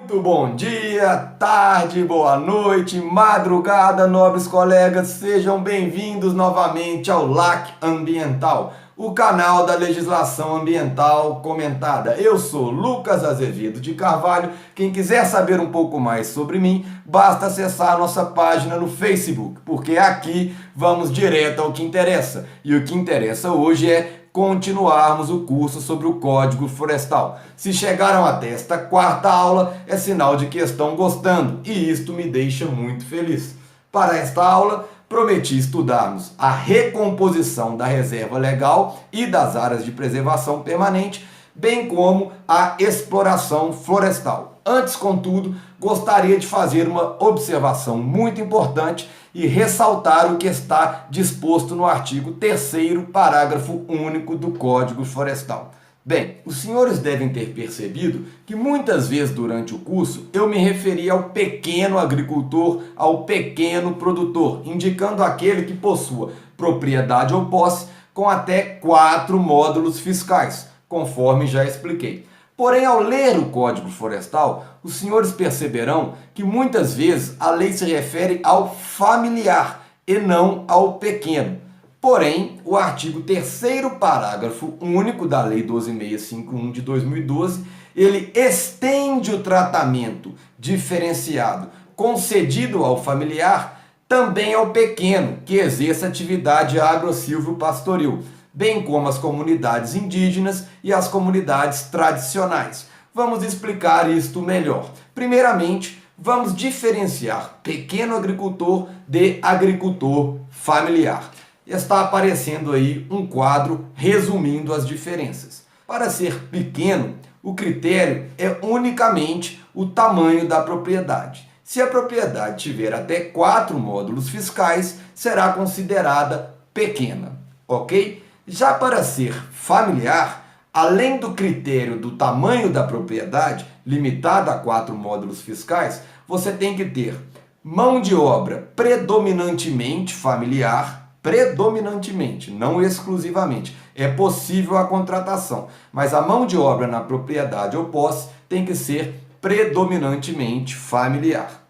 Muito bom dia, tarde, boa noite, madrugada, nobres colegas, sejam bem-vindos novamente ao LAC Ambiental, o canal da legislação ambiental comentada. Eu sou Lucas Azevedo de Carvalho. Quem quiser saber um pouco mais sobre mim, basta acessar a nossa página no Facebook, porque aqui vamos direto ao que interessa. E o que interessa hoje é continuarmos o curso sobre o Código Florestal. Se chegaram até esta quarta aula, é sinal de que estão gostando, e isto me deixa muito feliz. Para esta aula, prometi estudarmos a recomposição da reserva legal e das áreas de preservação permanente, bem como a exploração florestal. Antes, contudo, gostaria de fazer uma observação muito importante e ressaltar o que está disposto no artigo 3º, parágrafo único do Código Florestal. Bem, os senhores devem ter percebido que muitas vezes durante o curso eu me referi ao pequeno agricultor, ao pequeno produtor, indicando aquele que possua propriedade ou posse com até 4 módulos fiscais, conforme já expliquei. Porém, ao ler o Código Florestal, os senhores perceberão que muitas vezes a lei se refere ao familiar e não ao pequeno. Porém, o artigo 3º, parágrafo único da Lei 12.651 de 2012, ele estende o tratamento diferenciado concedido ao familiar também ao pequeno, que exerça atividade agro-silvio-pastoril, bem como as comunidades indígenas e as comunidades tradicionais. Vamos explicar isto melhor. Primeiramente, vamos diferenciar pequeno agricultor de agricultor familiar. Está aparecendo aí um quadro resumindo as diferenças. Para ser pequeno, o critério é unicamente o tamanho da propriedade. Se a propriedade tiver até 4 módulos fiscais, será considerada pequena, ok? Já para ser familiar, além do critério do tamanho da propriedade, limitado a 4 módulos fiscais, você tem que ter mão de obra predominantemente familiar, predominantemente, não exclusivamente. É possível a contratação, mas a mão de obra na propriedade ou posse tem que ser predominantemente familiar.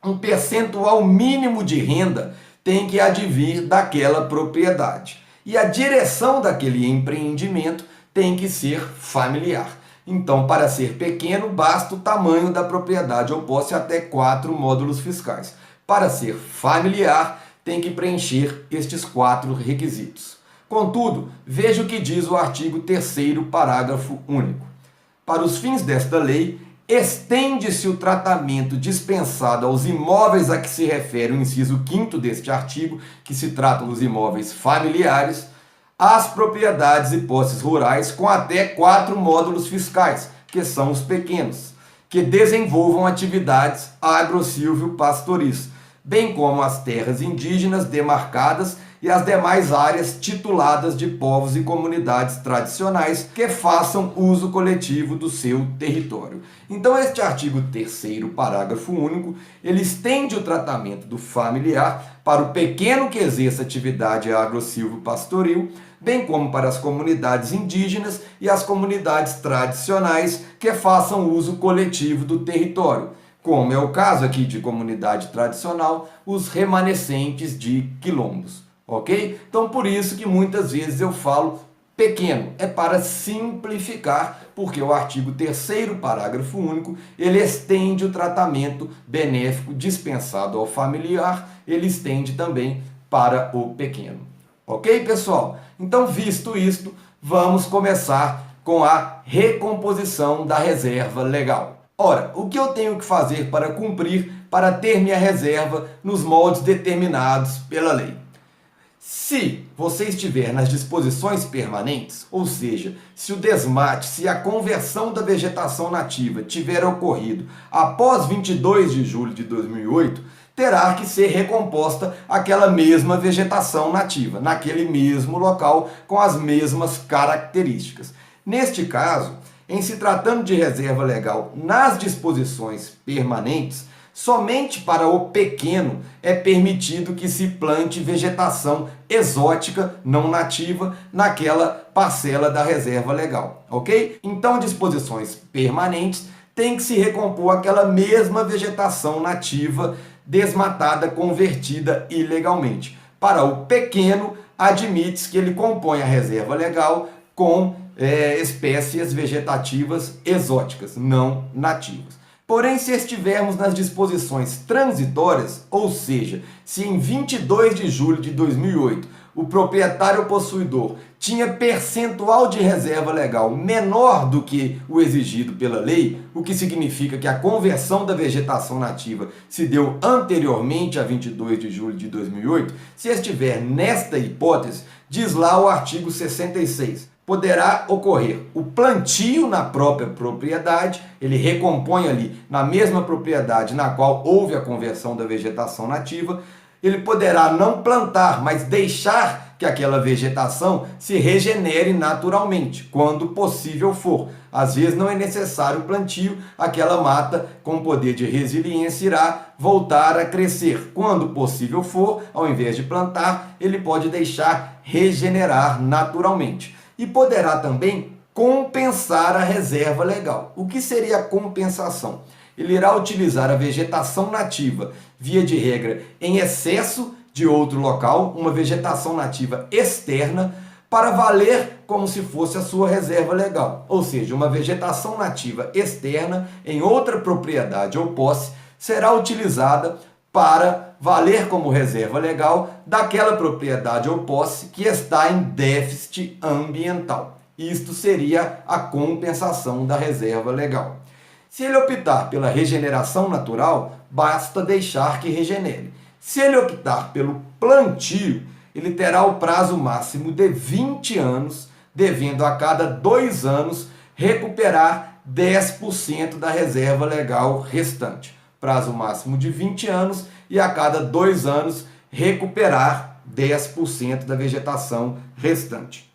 Um percentual mínimo de renda tem que advir daquela propriedade. E a direção daquele empreendimento tem que ser familiar. Então, para ser pequeno, basta o tamanho da propriedade ou posse até 4 módulos fiscais. Para ser familiar, tem que preencher estes 4 requisitos. Contudo, veja o que diz o artigo 3º, parágrafo único. Para os fins desta lei, estende-se o tratamento dispensado aos imóveis a que se refere o inciso 5º deste artigo, que se trata dos imóveis familiares, às propriedades e posses rurais com até 4 módulos fiscais, que são os pequenos, que desenvolvam atividades agro-silvio-pastoris, bem como as terras indígenas demarcadas e as demais áreas tituladas de povos e comunidades tradicionais que façam uso coletivo do seu território. Então, este artigo 3º, parágrafo único, ele estende o tratamento do familiar para o pequeno que exerça atividade agro-silvio-pastoril, bem como para as comunidades indígenas e as comunidades tradicionais que façam uso coletivo do território, como é o caso aqui de comunidade tradicional, os remanescentes de quilombos. Ok? Então, por isso que muitas vezes eu falo pequeno. É para simplificar, porque o artigo 3º, parágrafo único, ele estende o tratamento benéfico dispensado ao familiar, ele estende também para o pequeno. Ok, pessoal? Então, visto isto, vamos começar com a recomposição da reserva legal. Ora, o que eu tenho que fazer para cumprir, para ter minha reserva nos moldes determinados pela lei? Se você estiver nas disposições permanentes, ou seja, se o desmate, se a conversão da vegetação nativa tiver ocorrido após 22 de julho de 2008, terá que ser recomposta aquela mesma vegetação nativa, naquele mesmo local, com as mesmas características. Neste caso, em se tratando de reserva legal nas disposições permanentes, somente para o pequeno é permitido que se plante vegetação exótica não nativa naquela parcela da reserva legal, ok? Então, disposições permanentes tem que se recompor aquela mesma vegetação nativa desmatada, convertida ilegalmente. Para o pequeno, admite-se que ele compõe a reserva legal com espécies vegetativas exóticas, não nativas. Porém, se estivermos nas disposições transitórias, ou seja, se em 22 de julho de 2008 o proprietário ou possuidor tinha percentual de reserva legal menor do que o exigido pela lei, o que significa que a conversão da vegetação nativa se deu anteriormente a 22 de julho de 2008, se estiver nesta hipótese, diz lá o artigo 66, poderá ocorrer o plantio na própria propriedade, ele recompõe ali na mesma propriedade na qual houve a conversão da vegetação nativa, ele poderá não plantar, mas deixar que aquela vegetação se regenere naturalmente, quando possível for. Às vezes não é necessário o plantio, aquela mata com poder de resiliência irá voltar a crescer. Quando possível for, ao invés de plantar, ele pode deixar regenerar naturalmente. E poderá também compensar a reserva legal. O que seria a compensação? Ele irá utilizar a vegetação nativa, via de regra, em excesso de outro local, uma vegetação nativa externa, para valer como se fosse a sua reserva legal. Ou seja, uma vegetação nativa externa em outra propriedade ou posse será utilizada para valer como reserva legal daquela propriedade ou posse que está em déficit ambiental. Isto seria a compensação da reserva legal. Se ele optar pela regeneração natural, basta deixar que regenere. Se ele optar pelo plantio, ele terá o prazo máximo de 20 anos, devendo a cada 2 anos recuperar 10% da reserva legal restante. Prazo máximo de 20 anos e a cada 2 anos recuperar 10% da vegetação restante.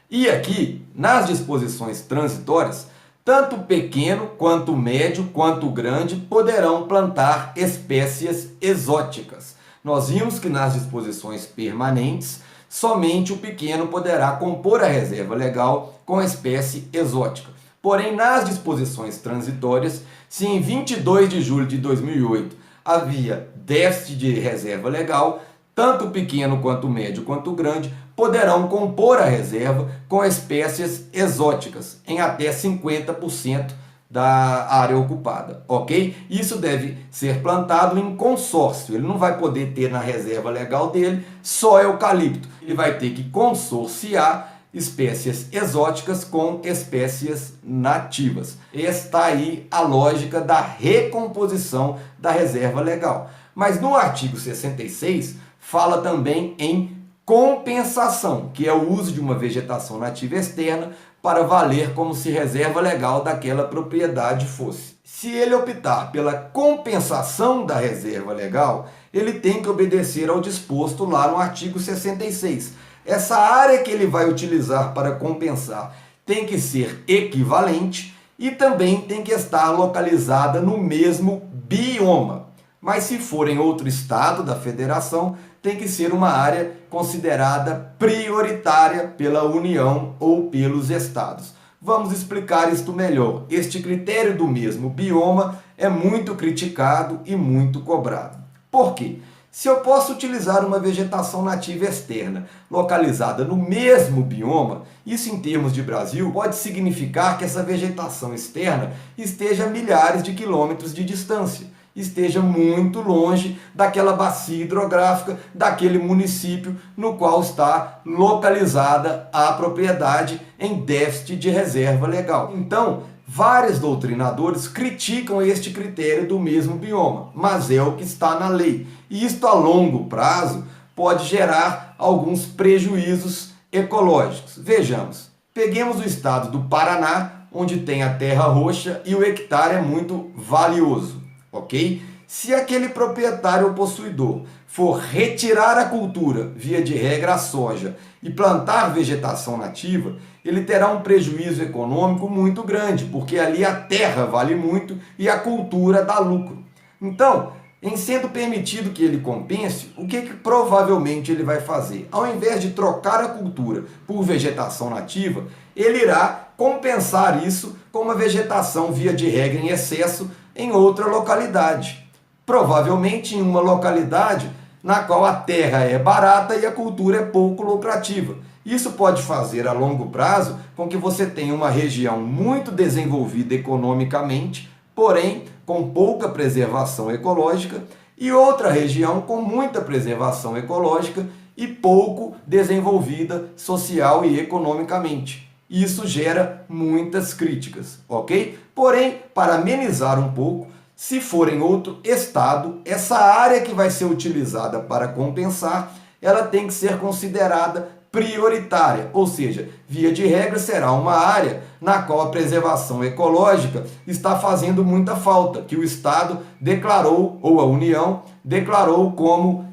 E aqui, nas disposições transitórias, tanto o pequeno, quanto o médio, quanto o grande poderão plantar espécies exóticas. Nós vimos que nas disposições permanentes, somente o pequeno poderá compor a reserva legal com espécie exótica. Porém, nas disposições transitórias, se em 22 de julho de 2008 havia déficit de reserva legal, tanto o pequeno, quanto o médio, quanto o grande poderão compor a reserva com espécies exóticas em até 50% da área ocupada, ok? Isso deve ser plantado em consórcio, ele não vai poder ter na reserva legal dele só eucalipto, ele vai ter que consorciar espécies exóticas com espécies nativas. Está aí a lógica da recomposição da reserva legal. Mas no artigo 66 fala também em compensação, que é o uso de uma vegetação nativa externa para valer como se reserva legal daquela propriedade fosse. Se ele optar pela compensação da reserva legal, ele tem que obedecer ao disposto lá no artigo 66. Essa área que ele vai utilizar para compensar tem que ser equivalente e também tem que estar localizada no mesmo bioma. Mas se for em outro estado da federação, tem que ser uma área considerada prioritária pela União ou pelos estados. Vamos explicar isto melhor. Este critério do mesmo bioma é muito criticado e muito cobrado. Por quê? Se eu posso utilizar uma vegetação nativa externa localizada no mesmo bioma, isso em termos de Brasil pode significar que essa vegetação externa esteja a milhares de quilômetros de distância, esteja muito longe daquela bacia hidrográfica, daquele município no qual está localizada a propriedade em déficit de reserva legal. Então, vários doutrinadores criticam este critério do mesmo bioma, mas é o que está na lei. E isto a longo prazo pode gerar alguns prejuízos ecológicos. Vejamos, peguemos o estado do Paraná, onde tem a terra roxa e o hectare é muito valioso. Ok? Se aquele proprietário ou possuidor for retirar a cultura, via de regra a soja, e plantar vegetação nativa, ele terá um prejuízo econômico muito grande, porque ali a terra vale muito e a cultura dá lucro. Então, em sendo permitido que ele compense, o que provavelmente ele vai fazer? Ao invés de trocar a cultura por vegetação nativa, ele irá compensar isso com uma vegetação via de regra em excesso em outra localidade. Provavelmente em uma localidade na qual a terra é barata e a cultura é pouco lucrativa. Isso pode fazer a longo prazo com que você tenha uma região muito desenvolvida economicamente, porém com pouca preservação ecológica, e outra região com muita preservação ecológica e pouco desenvolvida social e economicamente. Isso gera muitas críticas, ok? Porém, para amenizar um pouco, se for em outro estado, essa área que vai ser utilizada para compensar, ela tem que ser considerada prioritária, ou seja, via de regra será uma área na qual a preservação ecológica está fazendo muita falta, que o Estado declarou, ou a União declarou como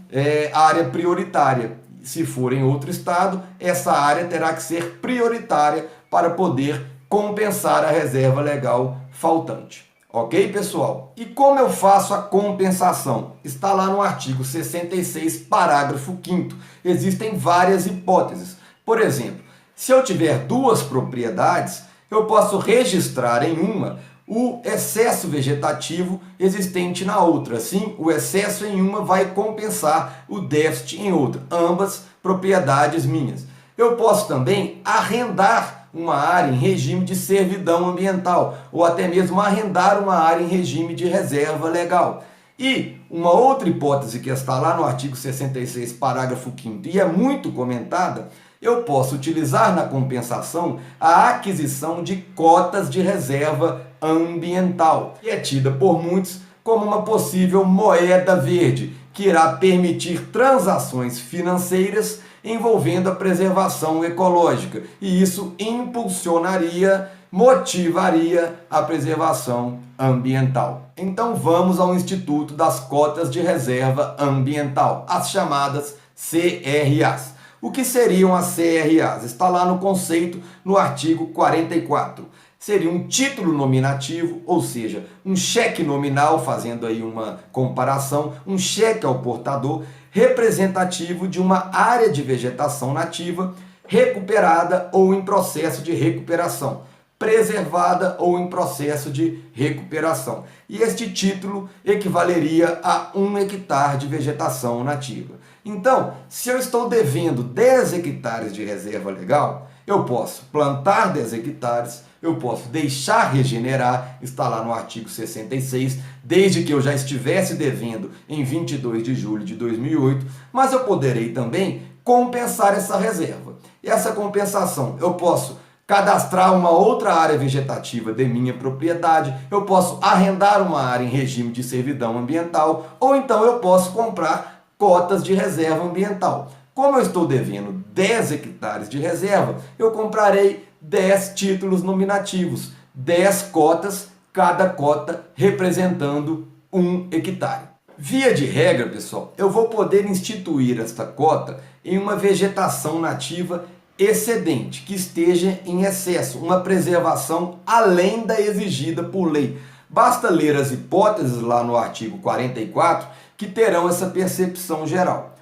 área prioritária. Se for em outro estado, essa área terá que ser prioritária para poder compensar a reserva legal faltante. Ok, pessoal? E como eu faço a compensação? Está lá no artigo 66, parágrafo 5º. Existem várias hipóteses. Por exemplo, se eu tiver duas propriedades, eu posso registrar em uma o excesso vegetativo existente na outra. Assim, o excesso em uma vai compensar o déficit em outra. Ambas propriedades minhas. Eu posso também arrendar uma área em regime de servidão ambiental, ou até mesmo arrendar uma área em regime de reserva legal. E uma outra hipótese que está lá no artigo 66, parágrafo 5º, e é muito comentada, eu posso utilizar na compensação a aquisição de cotas de reserva ambiental, que é tida por muitos como uma possível moeda verde, que irá permitir transações financeiras envolvendo a preservação ecológica, e isso impulsionaria, motivaria a preservação ambiental. Então vamos ao Instituto das Cotas de Reserva Ambiental, as chamadas CRAs. O que seriam as CRAs? Está lá no conceito, no artigo 44. Seria um título nominativo, ou seja, um cheque nominal, fazendo aí uma comparação, um cheque ao portador, representativo de uma área de vegetação nativa recuperada ou em processo de recuperação, preservada ou em processo de recuperação. E este título equivaleria a 1 hectare de vegetação nativa. Então, se eu estou devendo 10 hectares de reserva legal, eu posso plantar 10 hectares, eu posso deixar regenerar, está lá no artigo 66, desde que eu já estivesse devendo em 22 de julho de 2008, mas eu poderei também compensar essa reserva. E essa compensação, eu posso cadastrar uma outra área vegetativa de minha propriedade, eu posso arrendar uma área em regime de servidão ambiental, ou então eu posso comprar cotas de reserva ambiental. Como eu estou devendo 10 hectares de reserva, eu comprarei 10 títulos nominativos, 10 cotas, cada cota representando 1 hectare. Via de regra, pessoal, eu vou poder instituir esta cota em uma vegetação nativa excedente, que esteja em excesso, uma preservação além da exigida por lei. Basta ler as hipóteses lá no artigo 44 que terão essa percepção geral.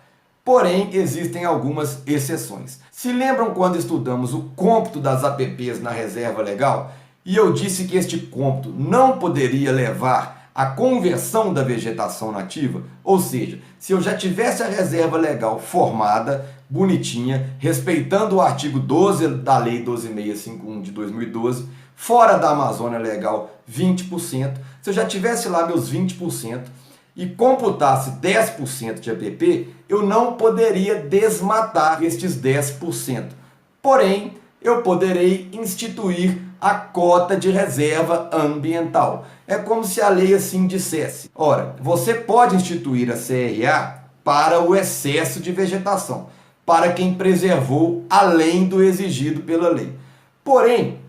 Porém, existem algumas exceções. Se lembram quando estudamos o cômputo das APPs na reserva legal? E eu disse que este cômputo não poderia levar à conversão da vegetação nativa? Ou seja, se eu já tivesse a reserva legal formada, bonitinha, respeitando o artigo 12 da Lei 12.651 de 2012, fora da Amazônia Legal 20%, se eu já tivesse lá meus 20%, e computasse 10% de APP, eu não poderia desmatar estes 10%. Porém, eu poderei instituir a cota de reserva ambiental. É como se a lei assim dissesse: ora, você pode instituir a CRA para o excesso de vegetação, para quem preservou além do exigido pela lei. Porém,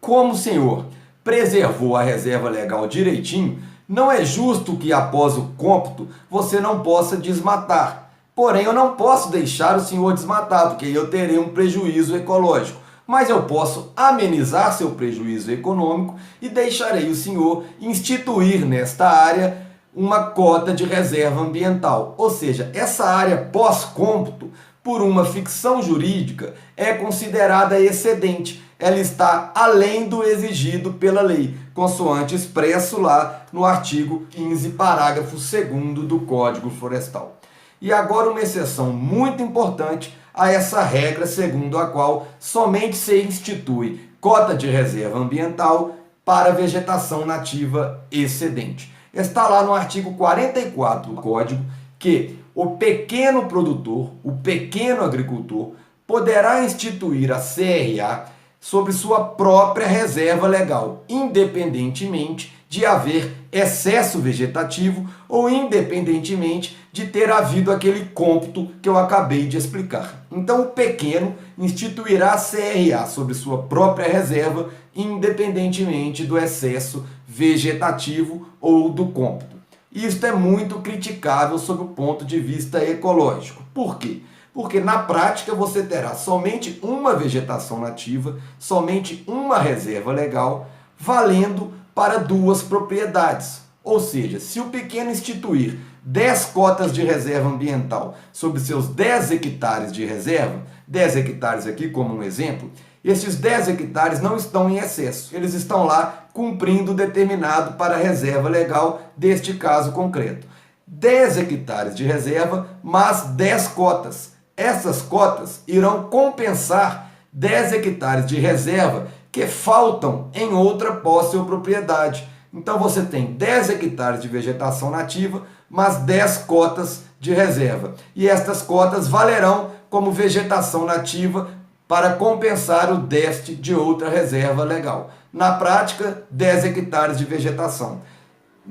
como o senhor preservou a reserva legal direitinho, não é justo que após o cômputo você não possa desmatar. Porém, eu não posso deixar o senhor desmatar, porque eu terei um prejuízo ecológico. Mas eu posso amenizar seu prejuízo econômico e deixarei o senhor instituir nesta área uma cota de reserva ambiental. Ou seja, essa área pós-cômputo, por uma ficção jurídica, é considerada excedente. ela está além do exigido pela lei, consoante expresso lá no artigo 15, parágrafo 2º do Código Florestal. E agora uma exceção muito importante a essa regra segundo a qual somente se institui cota de reserva ambiental para vegetação nativa excedente. Está lá no artigo 44 do Código que o pequeno produtor, o pequeno agricultor, poderá instituir a CRA sobre sua própria reserva legal, independentemente de haver excesso vegetativo ou independentemente de ter havido aquele cômputo que eu acabei de explicar. Então, o pequeno instituirá a CRA sobre sua própria reserva, independentemente do excesso vegetativo ou do cômputo. Isto é muito criticável sob o ponto de vista ecológico. Por quê? Porque na prática você terá somente uma vegetação nativa, somente uma reserva legal, valendo para duas propriedades. Ou seja, se o pequeno instituir 10 cotas de reserva ambiental sobre seus 10 hectares de reserva, 10 hectares aqui como um exemplo, esses 10 hectares não estão em excesso, eles estão lá cumprindo o determinado para a reserva legal deste caso concreto. 10 hectares de reserva, mas 10 cotas. Essas cotas irão compensar 10 hectares de reserva que faltam em outra posse ou propriedade. Então você tem 10 hectares de vegetação nativa, mas 10 cotas de reserva. E estas cotas valerão como vegetação nativa para compensar o déficit de outra reserva legal. Na prática, 10 hectares de vegetação.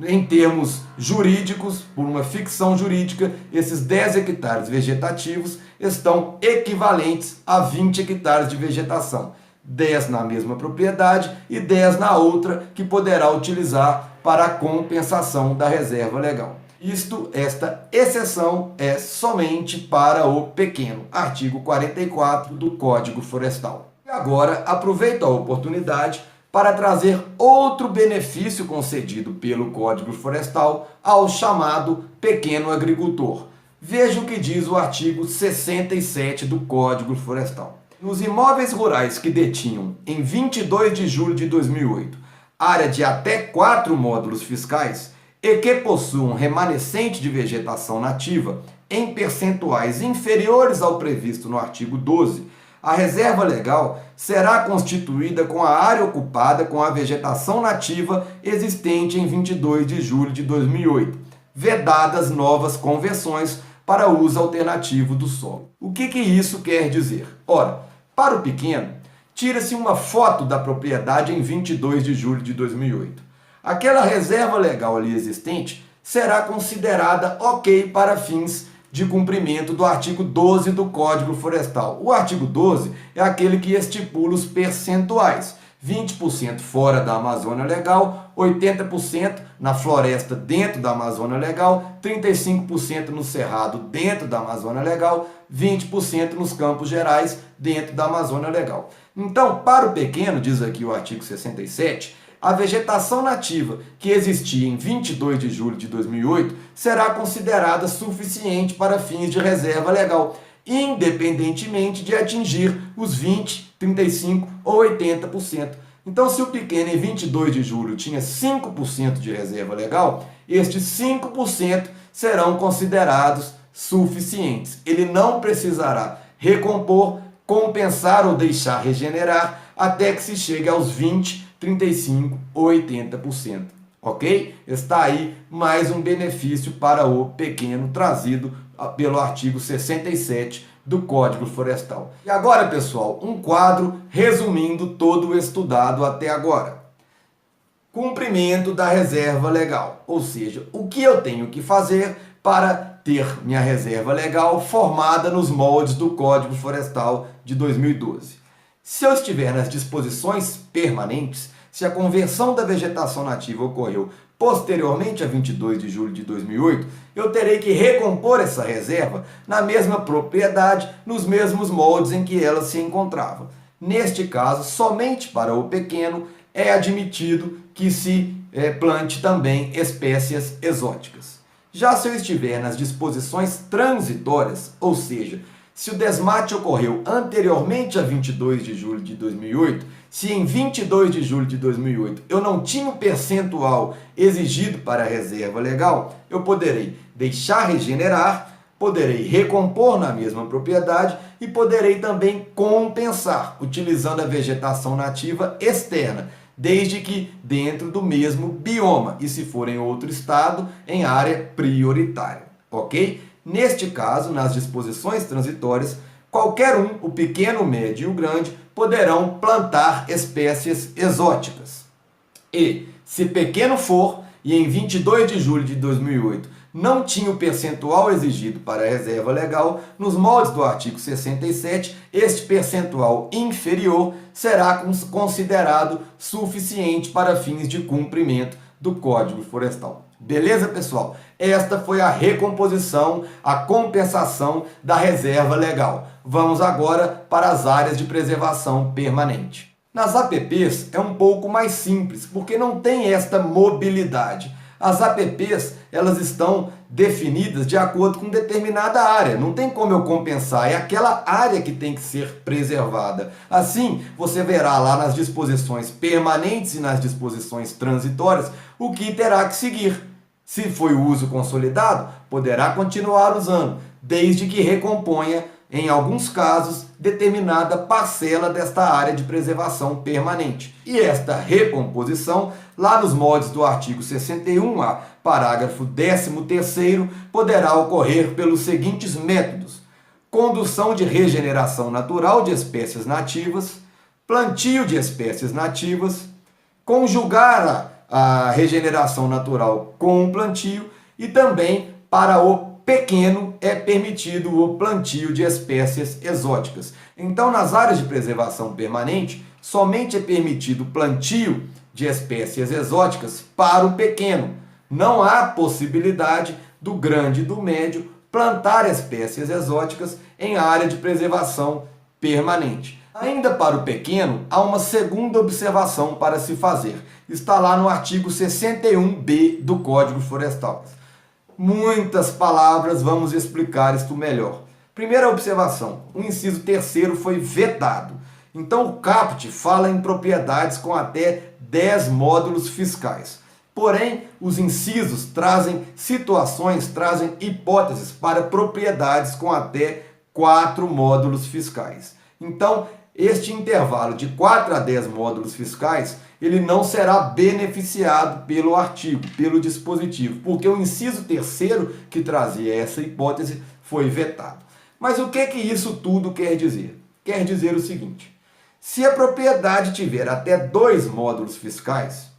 Em termos jurídicos, por uma ficção jurídica, esses 10 hectares vegetativos estão equivalentes a 20 hectares de vegetação. 10 na mesma propriedade e 10 na outra que poderá utilizar para a compensação da reserva legal. Esta exceção é somente para o pequeno, artigo 44 do Código Florestal. E agora aproveito a oportunidade para trazer outro benefício concedido pelo Código Florestal ao chamado pequeno agricultor. Veja o que diz o artigo 67 do Código Florestal. Nos imóveis rurais que detinham, em 22 de julho de 2008, área de até 4 módulos fiscais e que possuam remanescente de vegetação nativa em percentuais inferiores ao previsto no artigo 12, a reserva legal será constituída com a área ocupada com a vegetação nativa existente em 22 de julho de 2008, vedadas novas conversões para uso alternativo do solo. O que isso quer dizer? Ora, para o pequeno, tira-se uma foto da propriedade em 22 de julho de 2008. Aquela reserva legal ali existente será considerada ok para fins de cumprimento do artigo 12 do Código Florestal. O artigo 12 é aquele que estipula os percentuais. 20% fora da Amazônia Legal, 80% na floresta dentro da Amazônia Legal, 35% no cerrado dentro da Amazônia Legal, 20% nos campos gerais dentro da Amazônia Legal. Então, para o pequeno, diz aqui o artigo 67, a vegetação nativa que existia em 22 de julho de 2008 será considerada suficiente para fins de reserva legal, independentemente de atingir os 20, 35 ou 80%. Então, se o pequeno em 22 de julho tinha 5% de reserva legal, estes 5% serão considerados suficientes. Ele não precisará recompor, compensar ou deixar regenerar até que se chegue aos 20, 35 ou 80%. Ok? Está aí mais um benefício para o pequeno trazido pelo artigo 67 do Código Florestal. E agora, pessoal, um quadro resumindo todo o estudado até agora. Cumprimento da reserva legal, ou seja, o que eu tenho que fazer para ter minha reserva legal formada nos moldes do Código Florestal de 2012. Se eu estiver nas disposições permanentes, se a conversão da vegetação nativa ocorreu posteriormente a 22 de julho de 2008, eu terei que recompor essa reserva na mesma propriedade, nos mesmos moldes em que ela se encontrava. Neste caso, somente para o pequeno é admitido que se plante também espécies exóticas. Já se eu estiver nas disposições transitórias, ou seja, Se o desmate ocorreu anteriormente a 22 de julho de 2008, se em 22 de julho de 2008 eu não tinha o percentual exigido para a reserva legal, eu poderei deixar regenerar, poderei recompor na mesma propriedade e poderei também compensar, utilizando a vegetação nativa externa, desde que dentro do mesmo bioma e, se for em outro estado, em área prioritária, ok? Neste caso, nas disposições transitórias, qualquer um, o pequeno, o médio e o grande, poderão plantar espécies exóticas. E, se pequeno for, e em 22 de julho de 2008 não tinha o percentual exigido para a reserva legal, nos moldes do artigo 67, este percentual inferior será considerado suficiente para fins de cumprimento do Código Florestal. Beleza, pessoal? Esta foi a recomposição, a compensação da reserva legal. Vamos agora para as áreas de preservação permanente. Nas APPs é um pouco mais simples, porque não tem esta mobilidade. As APPs, elas estão definidas de acordo com determinada área. Não tem como eu compensar, é aquela área que tem que ser preservada. Assim, você verá lá nas disposições permanentes e nas disposições transitórias o que terá que seguir. Se foi o uso consolidado, poderá continuar usando, desde que recomponha, em alguns casos, determinada parcela desta área de preservação permanente. E esta recomposição, lá nos moldes do artigo 61A, parágrafo 13º, poderá ocorrer pelos seguintes métodos: condução de regeneração natural de espécies nativas, plantio de espécies nativas, conjugar a regeneração natural com o plantio e também para o pequeno é permitido o plantio de espécies exóticas. Então, nas áreas de preservação permanente, somente é permitido o plantio de espécies exóticas para o pequeno. Não há possibilidade do grande e do médio plantar espécies exóticas em área de preservação permanente. Ainda para o pequeno, há uma segunda observação para se fazer. Está lá no artigo 61B do Código Florestal. Muitas palavras, vamos explicar isto melhor. Primeira observação, o inciso 3º foi vetado. Então o caput fala em propriedades com até 10 módulos fiscais. Porém, os incisos trazem situações, trazem hipóteses para propriedades com até 4 módulos fiscais. Então, este intervalo de 4 a 10 módulos fiscais, ele não será beneficiado pelo artigo, pelo dispositivo, porque o inciso 3º, que trazia essa hipótese, foi vetado. Mas o que isso tudo quer dizer? Quer dizer o seguinte: se a propriedade tiver até 2 módulos fiscais,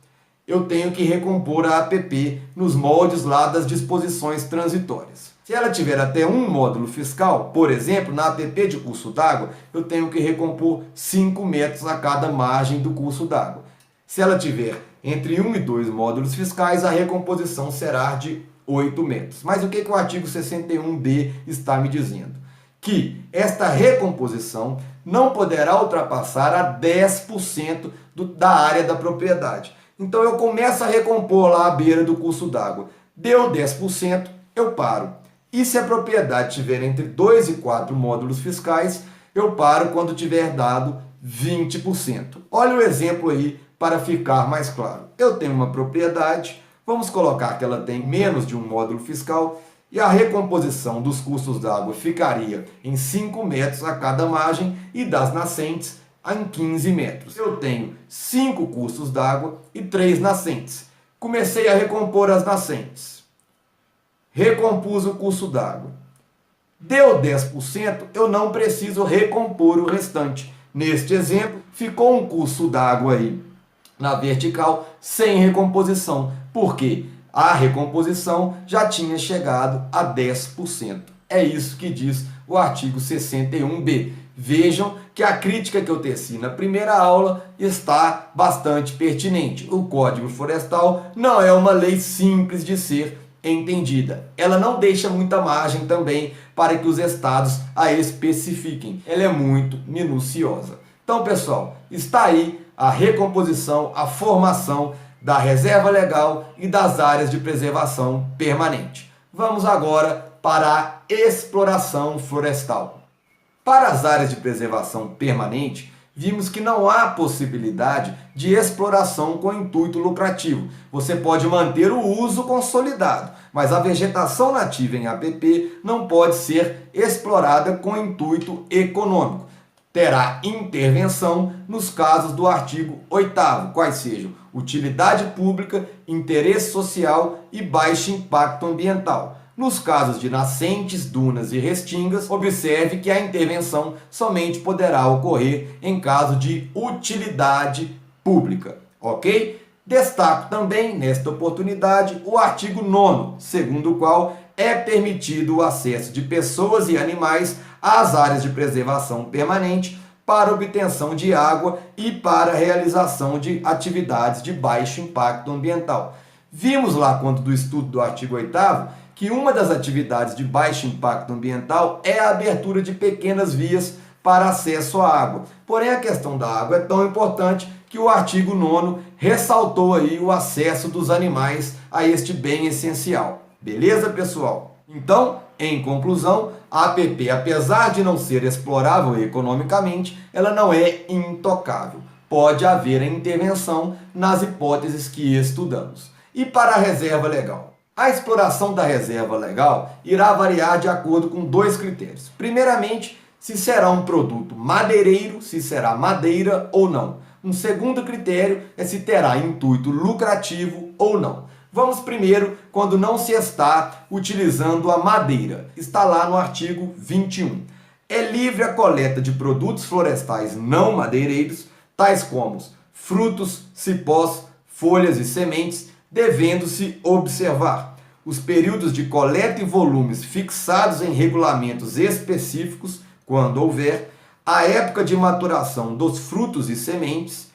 eu tenho que recompor a APP nos moldes lá das disposições transitórias. Se ela tiver até 1 módulo fiscal, por exemplo, na APP de curso d'água, eu tenho que recompor 5 metros a cada margem do curso d'água. Se ela tiver entre 1 e 2 módulos fiscais, a recomposição será de 8 metros. Mas o que o artigo 61B está me dizendo? Que esta recomposição não poderá ultrapassar a 10% da área da propriedade. Então eu começo a recompor lá à beira do curso d'água. Deu 10%, eu paro. E se a propriedade tiver entre 2 e 4 módulos fiscais, eu paro quando tiver dado 20%. Olha o exemplo aí para ficar mais claro. Eu tenho uma propriedade, vamos colocar que ela tem menos de 1 módulo fiscal, e a recomposição dos cursos d'água ficaria em 5 metros a cada margem e das nascentes em 15 metros. Eu tenho 5 cursos d'água e 3 nascentes. Comecei a recompor as nascentes. Recompus o curso d'água. Deu 10%, eu não preciso recompor o restante. Neste exemplo, ficou um curso d'água aí na vertical sem recomposição. Por quê? A recomposição já tinha chegado a 10%. É isso que diz o artigo 61B. Vejam que a crítica que eu teci na primeira aula está bastante pertinente. O Código Florestal não é uma lei simples de ser entendida. Ela não deixa muita margem também para que os estados a especifiquem. Ela é muito minuciosa. Então, pessoal, está aí a recomposição, a formação da reserva legal e das áreas de preservação permanente. Vamos agora para a exploração florestal. Para as áreas de preservação permanente, vimos que não há possibilidade de exploração com intuito lucrativo. Você pode manter o uso consolidado, mas a vegetação nativa em APP não pode ser explorada com intuito econômico. Terá intervenção nos casos do artigo 8º, quais sejam utilidade pública, interesse social e baixo impacto ambiental. Nos casos de nascentes, dunas e restingas, observe que a intervenção somente poderá ocorrer em caso de utilidade pública, ok? Destaco também, nesta oportunidade, o artigo 9º, segundo o qual é permitido o acesso de pessoas e animais às áreas de preservação permanente para obtenção de água e para realização de atividades de baixo impacto ambiental. Vimos lá, quando do estudo do artigo 8º, que uma das atividades de baixo impacto ambiental é a abertura de pequenas vias para acesso à água. Porém, a questão da água é tão importante que o artigo 9º ressaltou aí o acesso dos animais a este bem essencial. Beleza, pessoal? Então, em conclusão, a APP, apesar de não ser explorável economicamente, ela não é intocável. Pode haver a intervenção nas hipóteses que estudamos. E para a reserva legal? A exploração da reserva legal irá variar de acordo com dois critérios. Primeiramente, se será um produto madeireiro, se será madeira ou não. Um segundo critério é se terá intuito lucrativo ou não. Vamos primeiro quando não se está utilizando a madeira. Está lá no artigo 21. É livre a coleta de produtos florestais não madeireiros, tais como frutos, cipós, folhas e sementes, devendo-se observar os períodos de coleta e volumes fixados em regulamentos específicos, quando houver, a época de maturação dos frutos e sementes,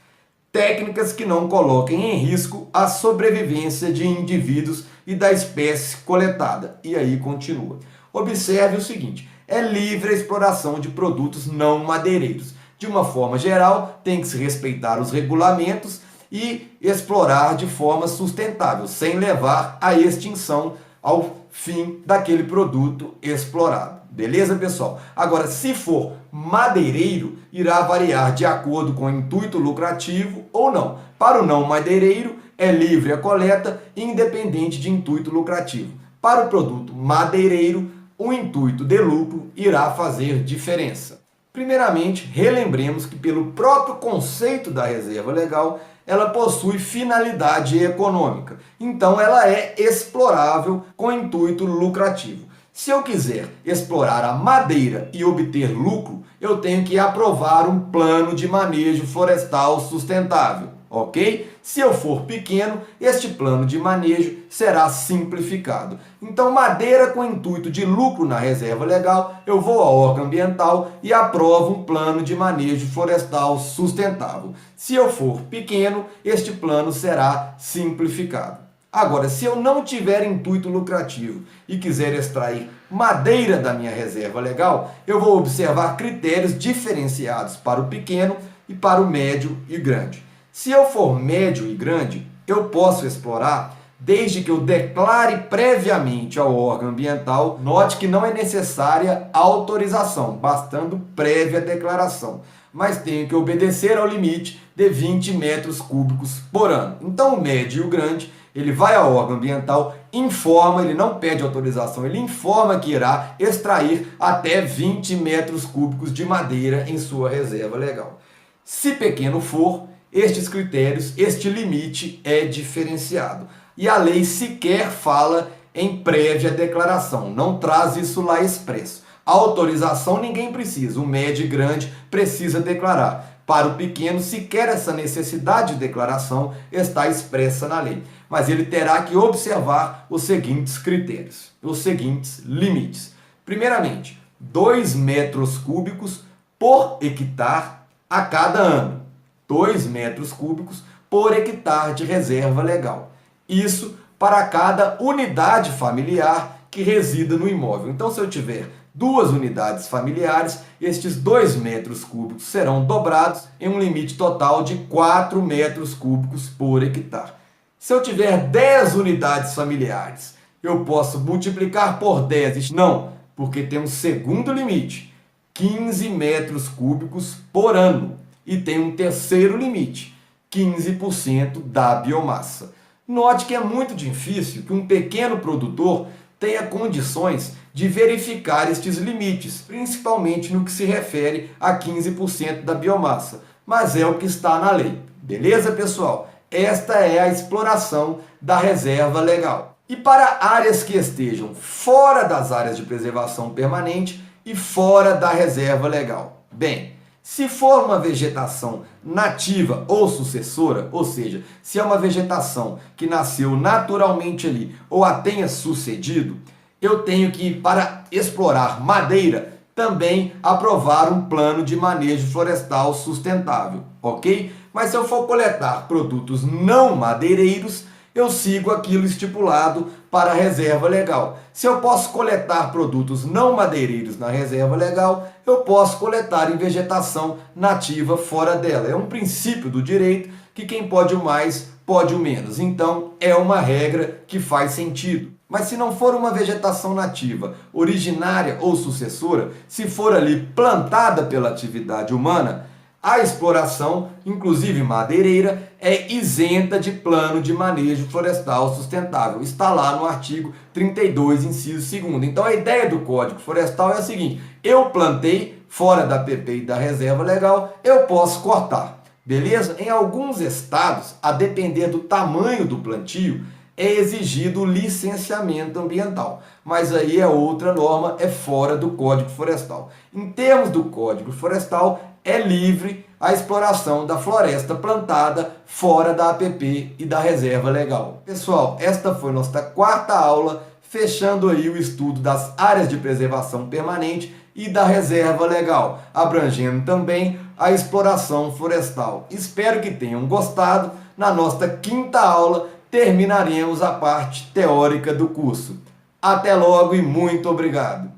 técnicas que não coloquem em risco a sobrevivência de indivíduos e da espécie coletada. E aí continua. Observe o seguinte, é livre a exploração de produtos não madeireiros. De uma forma geral, tem que se respeitar os regulamentos e explorar de forma sustentável, sem levar à extinção ao fim daquele produto explorado. Beleza, pessoal? Agora, se for madeireiro, irá variar de acordo com o intuito lucrativo ou não. Para o não madeireiro, é livre a coleta, independente de intuito lucrativo. Para o produto madeireiro, o intuito de lucro irá fazer diferença. Primeiramente, relembremos que pelo próprio conceito da reserva legal, ela possui finalidade econômica. Então, ela é explorável com intuito lucrativo. Se eu quiser explorar a madeira e obter lucro, eu tenho que aprovar um plano de manejo florestal sustentável, ok? Se eu for pequeno, este plano de manejo será simplificado. Então, madeira com intuito de lucro na reserva legal, eu vou ao órgão ambiental e aprovo um plano de manejo florestal sustentável. Se eu for pequeno, este plano será simplificado. Agora, se eu não tiver intuito lucrativo e quiser extrair madeira da minha reserva legal, eu vou observar critérios diferenciados para o pequeno e para o médio e grande. Se eu for médio e grande, eu posso explorar desde que eu declare previamente ao órgão ambiental. Note que não é necessária autorização, bastando prévia declaração, mas tenho que obedecer ao limite de 20 metros cúbicos por ano. Então o médio e o grande, ele vai ao órgão ambiental, informa, ele não pede autorização, ele informa que irá extrair até 20 metros cúbicos de madeira em sua reserva legal. Se pequeno for, estes critérios, este limite é diferenciado. E a lei sequer fala em prévia declaração, não traz isso lá expresso. A autorização ninguém precisa, o médio e grande precisa declarar. Para o pequeno, sequer essa necessidade de declaração está expressa na lei. Mas ele terá que observar os seguintes critérios, os seguintes limites. Primeiramente, 2 metros cúbicos por hectare a cada ano. 2 metros cúbicos por hectare de reserva legal. Isso para cada unidade familiar que resida no imóvel. Então, se eu tiver 2 unidades familiares, estes 2 metros cúbicos serão dobrados em um limite total de 4 metros cúbicos por hectare. Se eu tiver 10 unidades familiares, eu posso multiplicar por 10. Não, porque tem um segundo limite. 15 metros cúbicos por ano. E tem um terceiro limite, 15% da biomassa. Note que é muito difícil que um pequeno produtor tenha condições de verificar estes limites, principalmente no que se refere a 15% da biomassa, mas é o que está na lei. Beleza, pessoal? Esta é a exploração da reserva legal. E para áreas que estejam fora das áreas de preservação permanente e fora da reserva legal. Bem, se for uma vegetação nativa ou sucessora, ou seja, se é uma vegetação que nasceu naturalmente ali ou a tenha sucedido, eu tenho que, para explorar madeira, também aprovar um plano de manejo florestal sustentável, ok? Mas se eu for coletar produtos não madeireiros, eu sigo aquilo estipulado para a reserva legal. Se eu posso coletar produtos não madeireiros na reserva legal, eu posso coletar em vegetação nativa fora dela. É um princípio do direito que quem pode o mais, pode o menos. Então, é uma regra que faz sentido. Mas se não for uma vegetação nativa, originária ou sucessora, se for ali plantada pela atividade humana, a exploração, inclusive madeireira, é isenta de plano de manejo florestal sustentável. Está lá no artigo 32, inciso 2º. Então a ideia do Código Florestal é a seguinte: eu plantei fora da PP e da reserva legal, eu posso cortar. Beleza? Em alguns estados, a depender do tamanho do plantio, é exigido o licenciamento ambiental. Mas aí é outra norma, é fora do Código Florestal. Em termos do Código Florestal, é livre a exploração da floresta plantada fora da APP e da reserva legal. Pessoal, esta foi nossa quarta aula, fechando aí o estudo das áreas de preservação permanente e da reserva legal, abrangendo também a exploração florestal. Espero que tenham gostado. Na nossa quinta aula, terminaremos a parte teórica do curso. Até logo e muito obrigado!